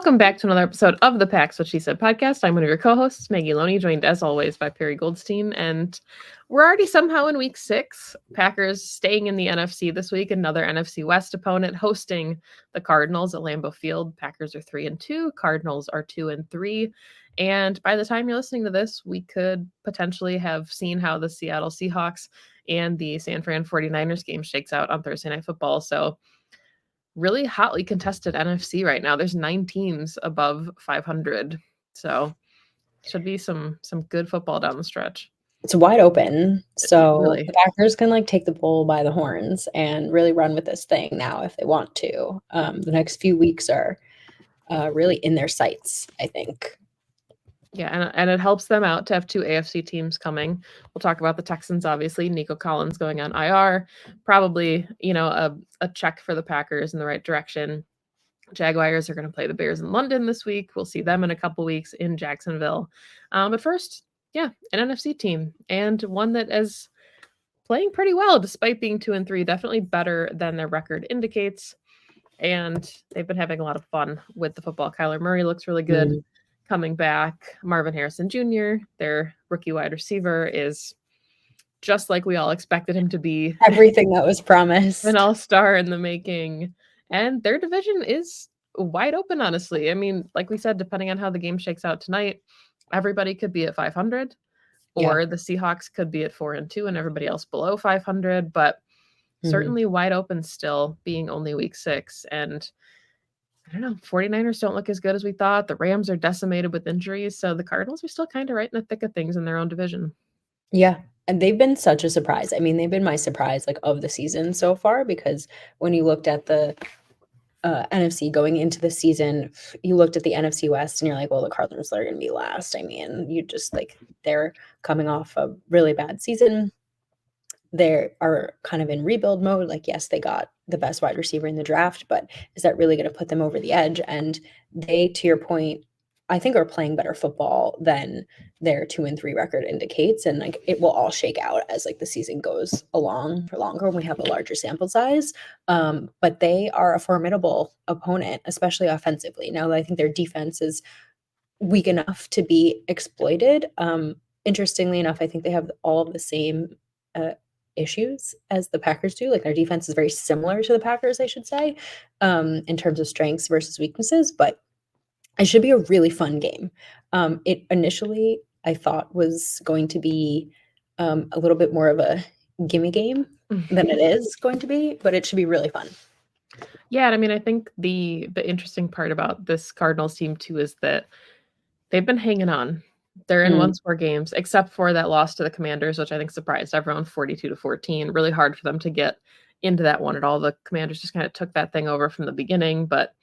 Welcome back to another episode of the Pax What She Said podcast. I'm one of your co-hosts, Maggie Loney, joined as always by Perry Goldstein. And we're already somehow in week 6. Packers staying in the NFC this week. Another NFC West opponent hosting the Cardinals at Lambeau Field. Packers are 3-2. Cardinals are 2-3. And by the time you're listening to this, we could potentially have seen how the Seattle Seahawks and the San Fran 49ers game shakes out on Thursday Night Football. So really hotly contested NFC right now. There's 9 teams above 500. So should be some good football down the stretch. It's wide open. So Really. the Packers can take the bull by the horns and really run with this thing now if they want to. The next few weeks are really in their sights, I think. Yeah, and it helps them out to have 2 AFC teams coming. We'll talk about the Texans, obviously. Nico Collins going on IR. Probably, a check for the Packers in the right direction. Jaguars are going to play the Bears in London this week. We'll see them in a couple weeks in Jacksonville. But first, an NFC team, and one that is playing pretty well despite being 2-3. Definitely better than their record indicates. And they've been having a lot of fun with the football. Kyler Murray looks really good. Coming back. Marvin Harrison Jr., their rookie wide receiver, is just like we all expected him to be. Everything that was promised. An all-star in the making. And their division is wide open, honestly. I mean, like we said, depending on how the game shakes out tonight, everybody could be at 500, or the Seahawks could be at 4-2 and everybody else below 500, but certainly wide open still, being only week 6. And I don't know, 49ers don't look as good as we thought. The Rams are decimated with injuries. So the Cardinals are still kind of right in the thick of things in their own division. Yeah. And they've been such a surprise. I mean, they've been my surprise of the season so far, because when you looked at the NFC going into the season, you looked at the NFC West and you're like, well, the Cardinals are going to be last. I mean, you just they're coming off a really bad season. They are kind of in rebuild mode. Yes, they got the best wide receiver in the draft, but is that really going to put them over the edge? And they, to your point, I think are playing better football than their 2-3 record indicates. And it will all shake out as the season goes along for longer when we have a larger sample size. But they are a formidable opponent, especially offensively. Now, I think their defense is weak enough to be exploited. Interestingly enough, I think they have all of the same issues as the Packers do. Their defense is very similar to the Packers, I should say, in terms of strengths versus weaknesses, but it should be a really fun game. It initially, I thought, was going to be a little bit more of a gimme game than it is going to be, but it should be really fun. Yeah, I mean, I think the interesting part about this Cardinals team too is that they've been hanging on. They're in 1-score games, except for that loss to the Commanders, which I think surprised everyone, 42-14. Really hard for them to get into that one at all. The Commanders just kind of took that thing over from the beginning, but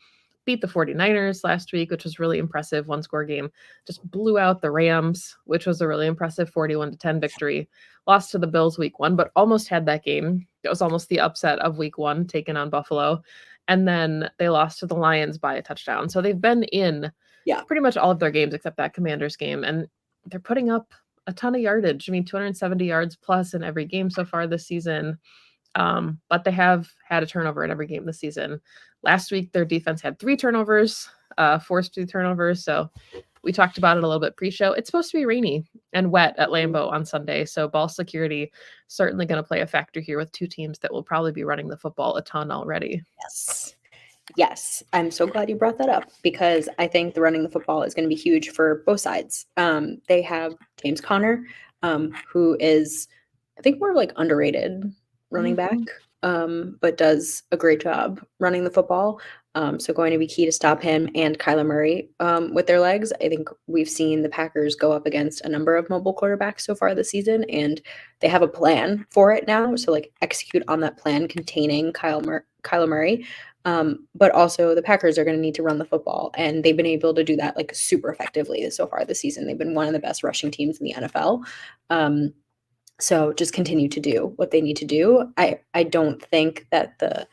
beat the 49ers last week, which was really impressive. 1-score game. Just blew out the Rams, which was a really impressive 41-10 victory. Lost to the Bills week 1, but almost had that game. It was almost the upset of week 1, taken on Buffalo. And then they lost to the Lions by a touchdown. So they've been in pretty much all of their games except that Commanders game. And they're putting up a ton of yardage. I mean, 270 yards plus in every game so far this season. But they have had a turnover in every game this season. Last week, their defense had 3 turnovers, forced 2 turnovers. So we talked about it a little bit pre-show. It's supposed to be rainy and wet at Lambeau on Sunday. So ball security certainly going to play a factor here with 2 teams that will probably be running the football a ton already. Yes. I'm so glad you brought that up, because I think the running the football is going to be huge for both sides. They have James Conner, who is, I think, more underrated running back, but does a great job running the football. So going to be key to stop him and Kyler Murray with their legs. I think we've seen the Packers go up against a number of mobile quarterbacks so far this season, and they have a plan for it now. So execute on that plan containing Kyler Murray. But also the Packers are going to need to run the football, and they've been able to do that super effectively so far this season. They've been one of the best rushing teams in the NFL. So just continue to do what they need to do. I don't think that the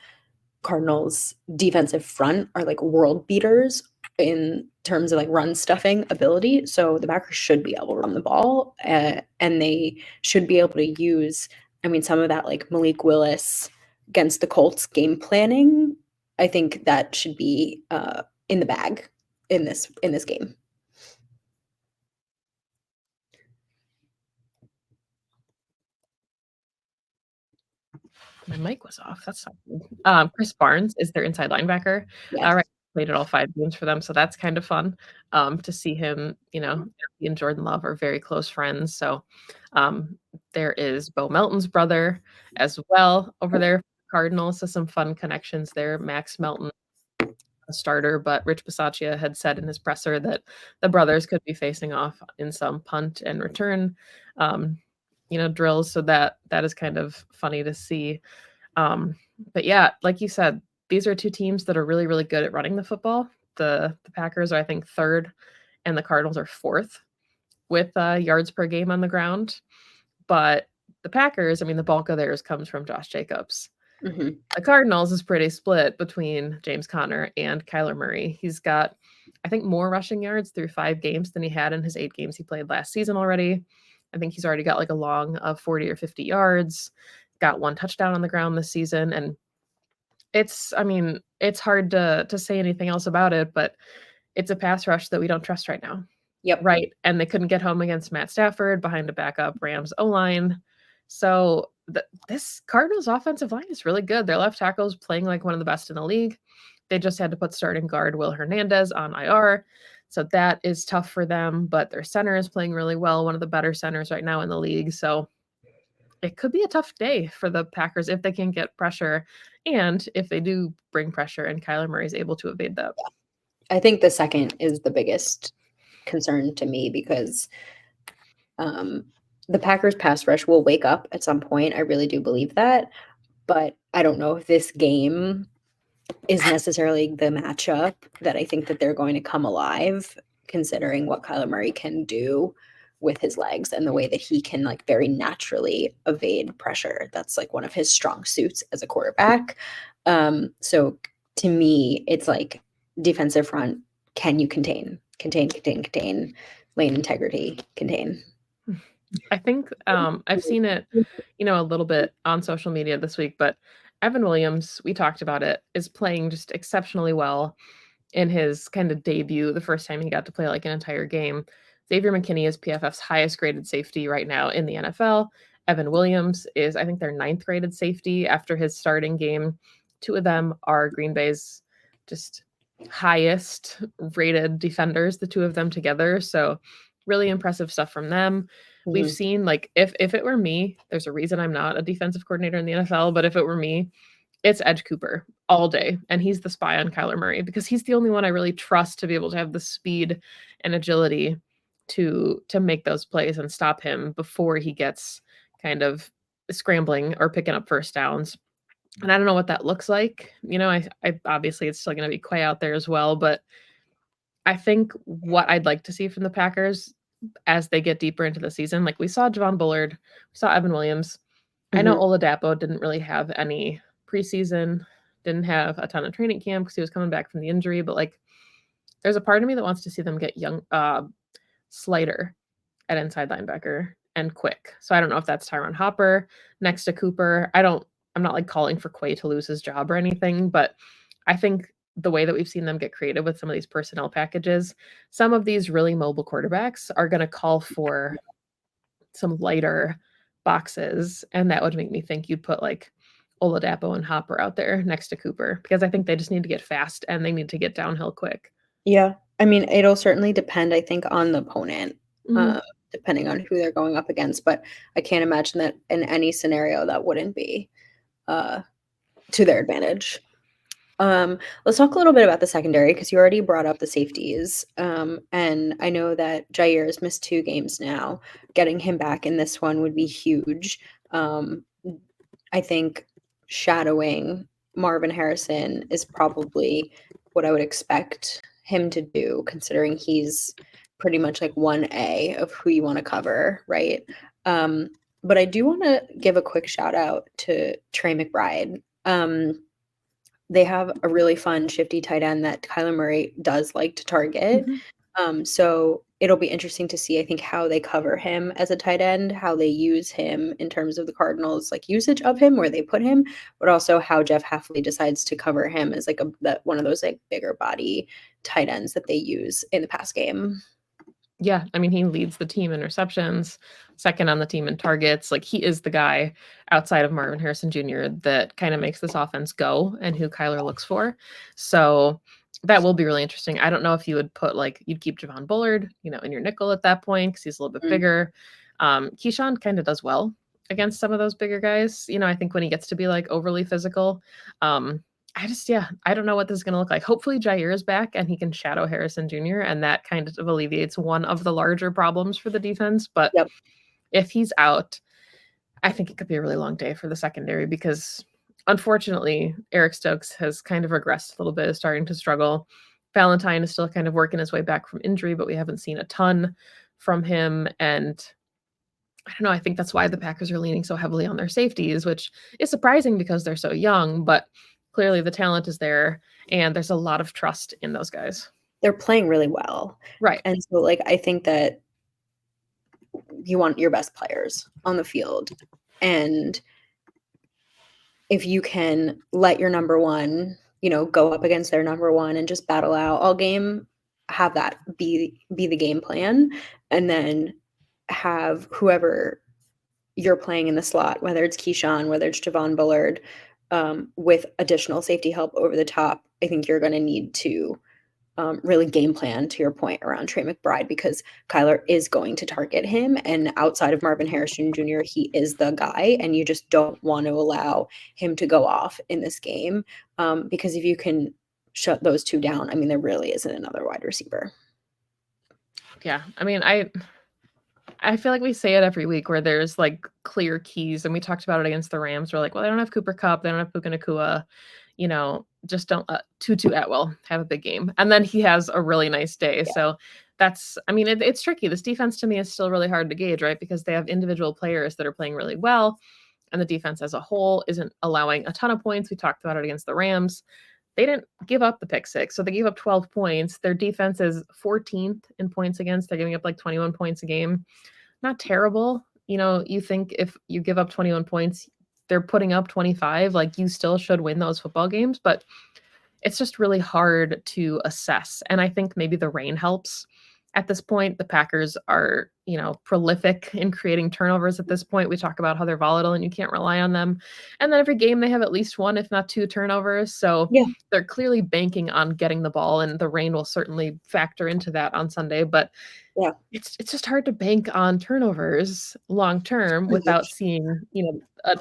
Cardinals defensive front are world beaters in terms of run stuffing ability. So the Packers should be able to run the ball, and they should be able to use, some of that Malik Willis against the Colts game planning. I think that should be in the bag in this game. My mic was off. That's not good. Chris Barnes is their inside linebacker. Yes. Right, played at all 5 games for them, so that's kind of fun, to see him, he and Jordan Love are very close friends, so, there is Bo Melton's brother as well over there, Cardinals, so some fun connections there. Max Melton, a starter, but Rich Bisaccia had said in his presser that the brothers could be facing off in some punt and return, drills, so that is kind of funny to see. But yeah, like you said, these are 2 teams that are really, really good at running the football. The Packers are, I think, 3rd, and the Cardinals are 4th with, yards per game on the ground. But the Packers, I mean, the bulk of theirs comes from Josh Jacobs. Mhm. The Cardinals is pretty split between James Conner and Kyler Murray. He's got, I think, more rushing yards through 5 games than he had in his 8 games he played last season already. I think he's already got like a long of 40 or 50 yards, got 1 touchdown on the ground this season, and it's hard to say anything else about it, but it's a pass rush that we don't trust right now. Yep. Right, and they couldn't get home against Matt Stafford behind a backup Rams O-line. So, this Cardinals offensive line is really good. Their left tackle is playing like one of the best in the league. They just had to put starting guard Will Hernandez on IR, so that is tough for them, but their center is playing really well, one of the better centers right now in the league, so it could be a tough day for the Packers if they can get pressure, and if they do bring pressure and Kyler Murray is able to evade that. I think the second is the biggest concern to me because the Packers pass rush will wake up at some point. I really do believe that, but I don't know if this game is necessarily the matchup that I think that they're going to come alive, considering what Kyler Murray can do with his legs and the way that he can like very naturally evade pressure. That's like one of his strong suits as a quarterback. So to me, it's like defensive front, can you contain, lane integrity, contain. I think, I've seen it, a little bit on social media this week, but Evan Williams, we talked about it, is playing just exceptionally well in his kind of debut, the first time he got to play like an entire game. Xavier McKinney is PFF's highest graded safety right now in the NFL. Evan Williams is, I think, their 9th graded safety after his starting game. 2 of them are Green Bay's just highest rated defenders, the 2 of them together. So really impressive stuff from them. We've Mhm. seen like if it were me, there's a reason I'm not a defensive coordinator in the NFL, but if it were me, it's Edge Cooper all day, and he's the spy on Kyler Murray because he's the only one I really trust to be able to have the speed and agility to make those plays and stop him before he gets kind of scrambling or picking up first downs. And I don't know what that looks like. I obviously it's still going to be Quay out there as well, but I think what I'd like to see from the Packers as they get deeper into the season, like we saw Javon Bullard, we saw Evan Williams. I know Mhm. Oladapo didn't really have any preseason, didn't have a ton of training camp because he was coming back from the injury, but like there's a part of me that wants to see them get young Slider at inside linebacker and quick. So I don't know if that's Tyron Hopper next to Cooper. I'm not like calling for Quay to lose his job or anything, but I think the way that we've seen them get creative with some of these personnel packages, some of these really mobile quarterbacks are going to call for some lighter boxes, and that would make me think you'd put like Oladapo and Hopper out there next to Cooper because I think they just need to get fast and they need to get downhill quick. Yeah. I mean, it'll certainly depend, I think, on the opponent, Mhm. depending on who they're going up against, but I can't imagine that in any scenario that wouldn't be, uh, to their advantage. Let's talk a little bit about the secondary because you already brought up the safeties, and I know that Jaire has missed 2 games now. Getting him back in this one would be huge. I think shadowing Marvin Harrison is probably what I would expect him to do, considering he's pretty much like 1A of who you want to cover, right? But I do want to give a quick shout out to Trey McBride. They have a really fun, shifty tight end that Kyler Murray does like to target. Mhm. So it'll be interesting to see, I think, how they cover him as a tight end, how they use him in terms of the Cardinals, like usage of him, where they put him, but also how Jeff Hafley decides to cover him as like one of those like bigger body tight ends that they use in the pass game. Yeah, I mean, he leads the team in receptions, second on the team in targets. Like, he is the guy outside of Marvin Harrison Jr. that kind of makes this offense go and who Kyler looks for. So that will be really interesting. I don't know if you would put, like, you'd keep Javon Bullard, in your nickel at that point because he's a little bit bigger. Keyshawn kind of does well against some of those bigger guys. I think when he gets to be, like, overly physical, I don't know what this is going to look like. Hopefully Jaire is back and he can shadow Harrison Jr. and that kind of alleviates one of the larger problems for the defense. But Yep. if he's out, I think it could be a really long day for the secondary because unfortunately Eric Stokes has kind of regressed a little bit, is starting to struggle. Valentine is still kind of working his way back from injury, but we haven't seen a ton from him. And I don't know. I think that's why the Packers are leaning so heavily on their safeties, which is surprising because they're so young, but clearly the talent is there and there's a lot of trust in those guys. They're playing really well. Right. And so, like, I think that you want your best players on the field. And if you can let your number one, go up against their number one and just battle out all game, have that be the game plan, and then have whoever you're playing in the slot, whether it's Keyshawn, whether it's Javon Bullard, with additional safety help over the top, I think you're going to need to really game plan, to your point, around Trey McBride, because Kyler is going to target him. And outside of Marvin Harrison Jr., he is the guy, and you just don't want to allow him to go off in this game, because if you can shut those two down, I mean, there really isn't another wide receiver. Yeah. I mean, I feel like we say it every week where there's like clear keys, and we talked about it against the Rams. We're like, well, they don't have Cooper Kupp, they don't have Puka Nacua, just don't let Tutu Atwell have a big game. And then he has a really nice day. Yeah. So that's, I mean, it's tricky. This defense to me is still really hard to gauge, right? Because they have individual players that are playing really well, and the defense as a whole isn't allowing a ton of points. We talked about it against the Rams. They didn't give up the pick six, so they gave up 12 points. Their defense is 14th in points against. They're giving up like 21 points a game. Not terrible. You think if you give up 21 points, they're putting up 25, like you still should win those football games, but it's just really hard to assess. And I think maybe the rain helps. At this point, the Packers are, prolific in creating turnovers at this point. We talk about how they're volatile and you can't rely on them. And then every game they have at least one, if not two turnovers. So yeah, they're clearly banking on getting the ball, and the rain will certainly factor into that on Sunday. But yeah, it's just hard to bank on turnovers long term without seeing,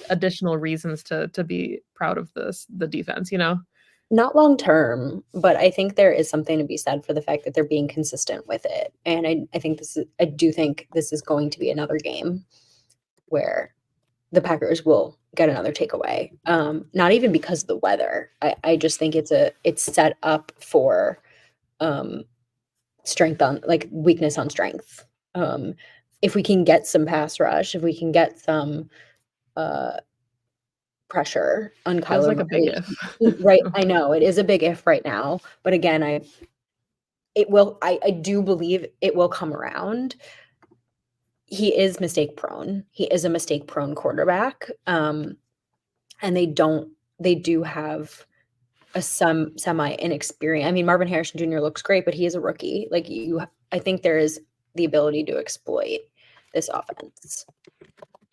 additional reasons to be proud of the defense, Not long term, but I think there is something to be said for the fact that they're being consistent with it. And I do think this is going to be another game where the Packers will get another takeaway. Not even because of the weather. I just think it's set up for strength on, like, weakness on strength. If we can get some pass rush, if we can get some pressure on Kyler. Feels like a big if. Right. I know it is a big if right now, but again, I do believe it will come around. He is mistake prone. He is a mistake prone quarterback. And they do have a semi inexperienced. I mean, Marvin Harrison Jr. looks great, but he is a rookie. Like, I think there is the ability to exploit this offense.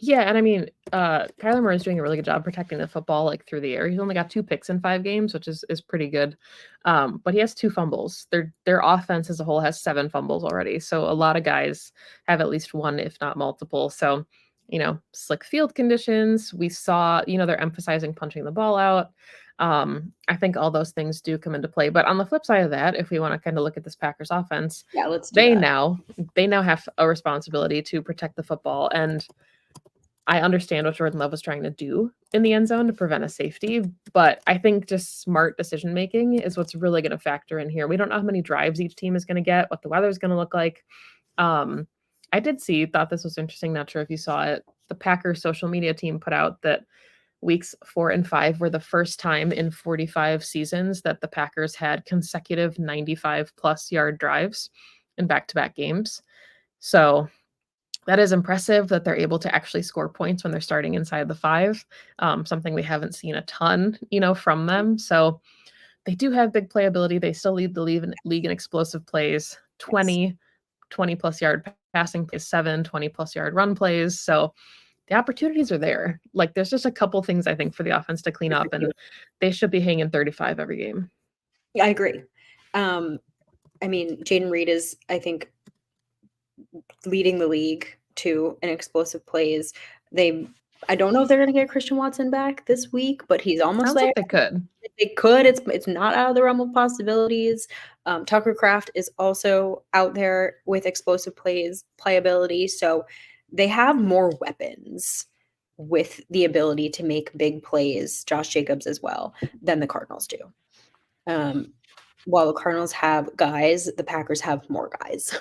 Yeah, and I mean, Kyler Murray is doing a really good job protecting the football, like, through the air. He's only got 2 picks in 5 games, which is pretty good. But he has 2 fumbles. Their offense as a whole has 7 fumbles already. So a lot of guys have at least 1, if not multiple. So, slick field conditions. We saw, they're emphasizing punching the ball out. I think all those things do come into play. But on the flip side of that, if we want to kind of look at this Packers offense, yeah, let's do that. They now have a responsibility to protect the football. And I understand what Jordan Love was trying to do in the end zone to prevent a safety, but I think just smart decision-making is what's really going to factor in here. We don't know how many drives each team is going to get, what the weather is going to look like. I thought this was interesting. Not sure if you saw it. The Packers social media team put out that weeks 4 and 5 were the first time in 45 seasons that the Packers had consecutive 95-plus yard drives. in back-to-back games. So that is impressive that they're able to actually score points when they're starting inside the 5, something we haven't seen a ton, from them. So they do have big playability. They still lead the league in explosive plays, Yes. 20-plus yard passing plays, 7 20-plus yard run plays. So the opportunities are there. Like, there's just a couple things I think for the offense to clean up, and they should be hanging 35 every game. I agree. I mean, Jaden Reed is, I think, leading the league too in explosive plays. I don't know if they're going to get Christian Watson back this week, but he's almost Sounds there. like they could. They could. It's not out of the realm of possibilities. Tucker Kraft is also out there with explosive playability. So they have more weapons with the ability to make big plays, Josh Jacobs as well, than the Cardinals do. While the Cardinals have guys, the Packers have more guys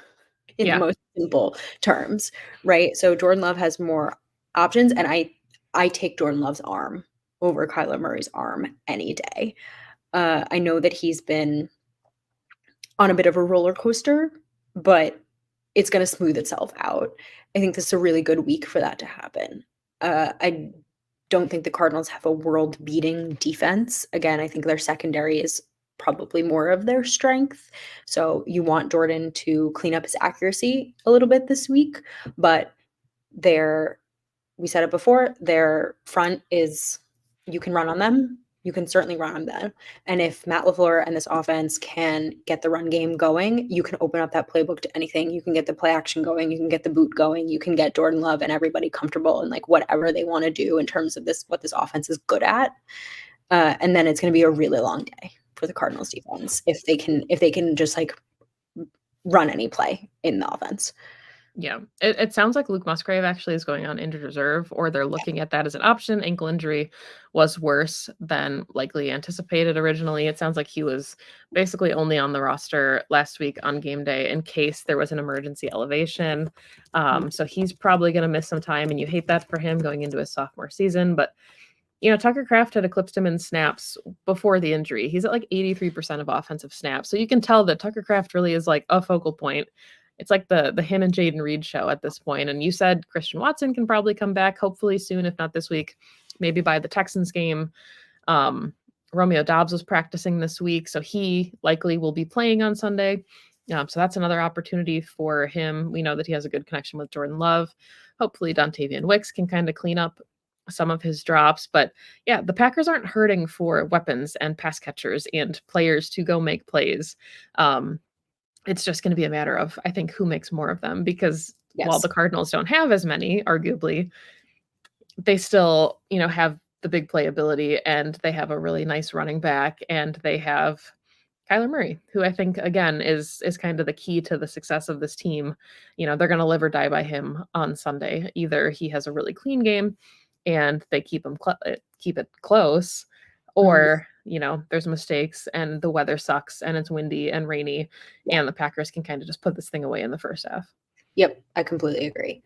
in the most simple terms, right? So Jordan Love has more options, and I take Jordan Love's arm over Kyler Murray's arm any day. I know that he's been on a bit of a roller coaster, but it's going to smooth itself out. I think this is a really good week for that to happen. I don't think the Cardinals have a world-beating defense. Again, I think their secondary is probably more of their strength. So you want Jordan to clean up his accuracy a little bit this week, but we said it before, their front is, you can run on them. You can certainly run on them. And if Matt LaFleur and this offense can get the run game going, you can open up that playbook to anything. You can get the play action going. You can get the boot going. You can get Jordan Love and everybody comfortable in like whatever they want to do in terms of what this offense is good at. And then it's going to be a really long day for the Cardinals defense if they can just like run any play in the offense. Yeah, it sounds like Luke Musgrave actually is going on injured reserve, or they're looking at that as an option. Ankle injury was worse than likely anticipated originally. It sounds like he was basically only on the roster last week on game day in case there was an emergency elevation. So he's probably going to miss some time, and you hate that for him going into his sophomore season. But Tucker Kraft had eclipsed him in snaps before the injury. He's at like 83% of offensive snaps. So you can tell that Tucker Kraft really is like a focal point. It's like the him and Jaden Reed show at this point. And you said Christian Watson can probably come back, hopefully soon, if not this week, maybe by the Texans game. Romeo Doubs was practicing this week, so he likely will be playing on Sunday. So that's another opportunity for him. We know that he has a good connection with Jordan Love. Hopefully Dontavian Wicks can kind of clean up some of his drops. But yeah, the Packers aren't hurting for weapons and pass catchers and players to go make plays. It's just going to be a matter of, I think, who makes more of them, because while the Cardinals don't have as many, arguably, they still, have the big playability, and they have a really nice running back, and they have Kyler Murray, who I think, again, is kind of the key to the success of this team. They're going to live or die by him on Sunday. Either he has a really clean game and they keep it close, or there's mistakes and the weather sucks and it's windy and rainy, and the Packers can kind of just put this thing away in the first half. Yep, I completely agree.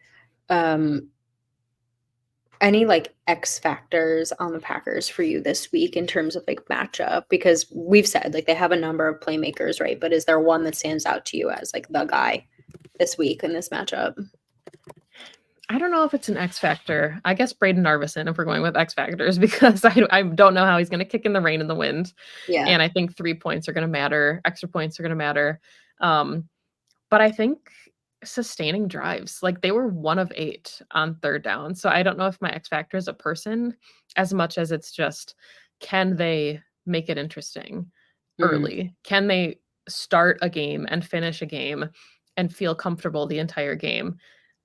Any like X factors on the Packers for you this week in terms of like matchup? Because we've said like they have a number of playmakers, right? But is there one that stands out to you as like the guy this week in this matchup? I don't know if it's an X factor. I guess Braden Narvison, if we're going with X factors, because I don't know how he's going to kick in the rain and the wind. Yeah. And I think 3 points are going to matter. Extra points are going to matter. But I think sustaining drives, like they were 1 of 8 on third down. So I don't know if my X factor is a person as much as it's just, can they make it interesting early? Can they start a game and finish a game and feel comfortable the entire game?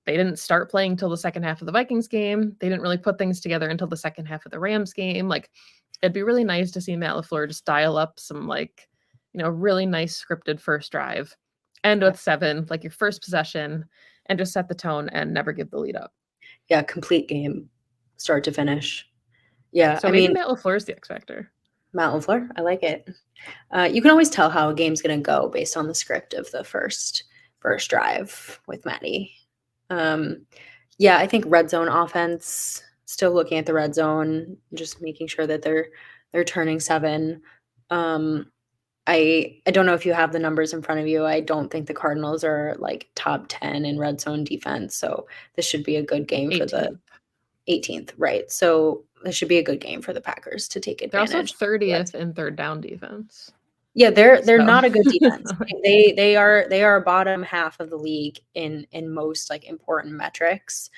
They didn't start playing till the second half of the Vikings game. They didn't really put things together until the second half of the Rams game. Like, it'd be really nice to see Matt LaFleur just dial up some really nice scripted first drive, end with 7, like your first possession, and just set the tone and never give the lead up. Yeah, complete game, start to finish. Yeah, so maybe Matt LaFleur is the X factor. Matt LaFleur, I like it. You can always tell how a game's going to go based on the script of the first drive with Matty. Yeah, I think red zone offense, still looking at the red zone, just making sure that they're turning 7. I don't know if you have the numbers in front of you. I don't think the Cardinals are like top 10 in red zone defense, so this should be a good game for the 18th. 18th, right? So this should be a good game for the Packers to take They're also advantage. 30th in third down defense. Yeah, they're So not a good defense. They are bottom half of the league in most like important metrics.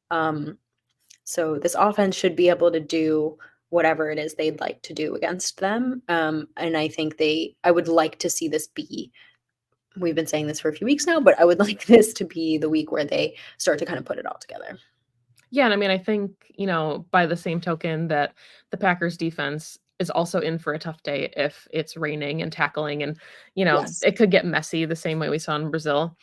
So this offense should be able to do whatever it is they'd like to do against them. And I think I would like to see this be. We've been saying this for a few weeks now, but I would like this to be the week where they start to kind of put it all together. yeah, and I mean, I think, by the same token that the Packers defense is also in for a tough day if it's raining and tackling and, Yes. it could get messy the same way we saw in Brazil.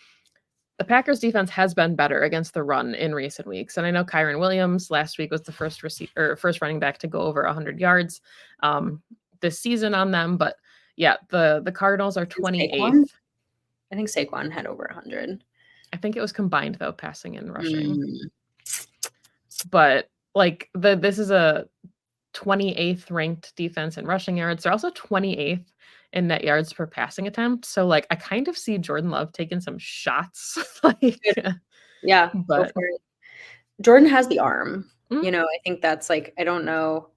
The Packers defense has been better against the run in recent weeks. And I know Kyron Williams last week was the first running back to go over 100 yards this season on them, but yeah, the Cardinals are 28th. I think Saquon had over 100. I think it was combined though, passing and rushing. Mm. But like this is a 28th ranked defense in rushing yards. They're also 28th in net yards per passing attempt. So like I kind of see Jordan Love taking some shots. Yeah, go But for it. Jordan has the arm. mm, I think that's like, I don't know.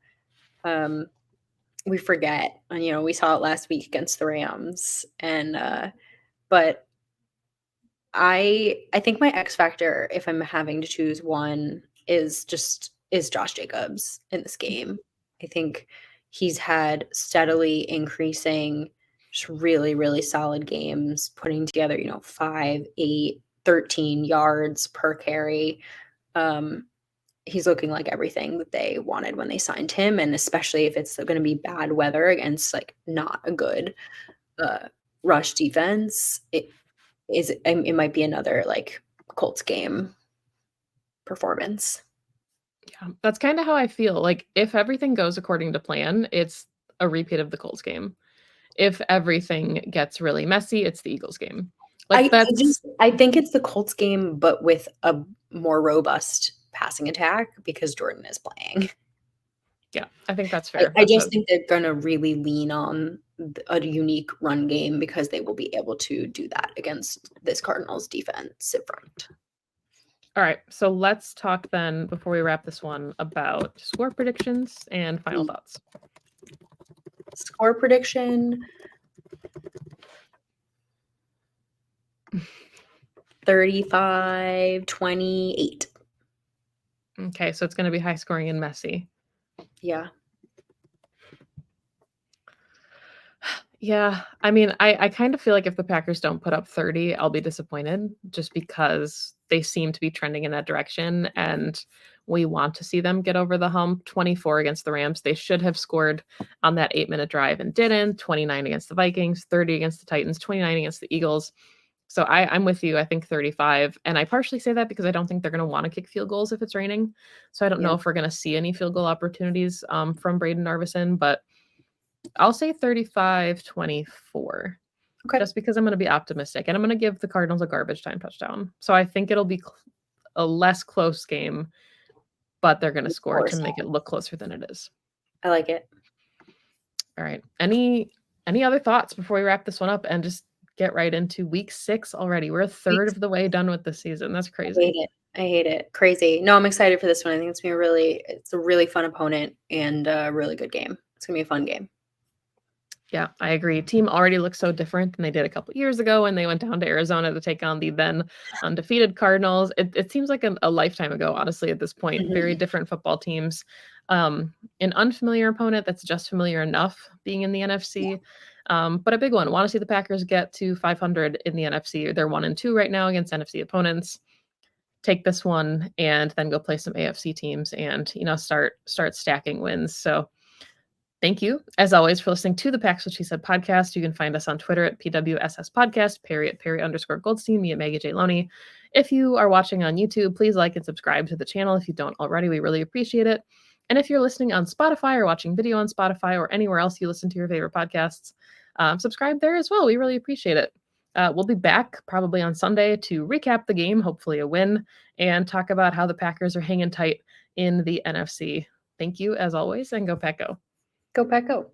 We forget, and we saw it last week against the Rams, and but I think my X factor, if I'm having to choose one, is Josh Jacobs in this game. I think he's had steadily increasing, just really, really solid games, putting together, 5, 8, 13 yards per carry. He's looking like everything that they wanted when they signed him, and especially if it's going to be bad weather against like not a good rush defense, it might be another like Colts game performance. yeah, that's kind of how I feel. Like if everything goes according to plan, it's a repeat of the Colts game. If everything gets really messy, it's the Eagles game. Like I think it's the Colts game, but with a more robust passing attack because Jordan is playing. yeah, I think that's fair. I just think they're gonna really lean on a unique run game because they will be able to do that against this Cardinals defensive front. All right, so let's talk then before we wrap this one about score predictions and final thoughts. Score prediction 35-28. Okay, so it's going to be high scoring and messy. Yeah. Yeah, I mean, I kind of feel like if the Packers don't put up 30, I'll be disappointed just because they seem to be trending in that direction and we want to see them get over the hump. 24 against the Rams. They should have scored on that 8-minute drive and didn't. 29 against the Vikings, 30 against the Titans, 29 against the Eagles. So I'm with you. I think 35. And I partially say that because I don't think they're going to want to kick field goals if it's raining. So I don't know if we're going to see any field goal opportunities from Braden Narvison, but I'll say 35-24. Okay. Just because I'm going to be optimistic. And I'm going to give the Cardinals a garbage time touchdown. So I think it'll be a less close game, but they're going to score to make it look closer than it is. I like it. All right. Any other thoughts before we wrap this one up and just get right into week 6 already? We're a third of the way done with the season. That's crazy. I hate it. Crazy. No, I'm excited for this one. I think it's a really fun opponent and a really good game. It's going to be a fun game. Yeah, I agree. Team already looks so different than they did a couple years ago when they went down to Arizona to take on the then undefeated Cardinals. It seems like a lifetime ago, honestly, at this point. Mm-hmm. Very different football teams. An unfamiliar opponent that's just familiar enough being in the NFC. But a big one. Want to see the Packers get to 500 in the NFC. They're 1-2 right now against NFC opponents. Take this one and then go play some AFC teams and start stacking wins. So thank you, as always, for listening to the Packs What She Said podcast. You can find us on Twitter at PWSS Podcast, Perry at Perry_Goldstein, me at Maggie J. Loney. If you are watching on YouTube, please like and subscribe to the channel. If you don't already, we really appreciate it. And if you're listening on Spotify or watching video on Spotify or anywhere else you listen to your favorite podcasts, subscribe there as well. We really appreciate it. We'll be back probably on Sunday to recap the game, hopefully a win, and talk about how the Packers are hanging tight in the NFC. Thank you, as always, and go Pack Go. Go Pack Go.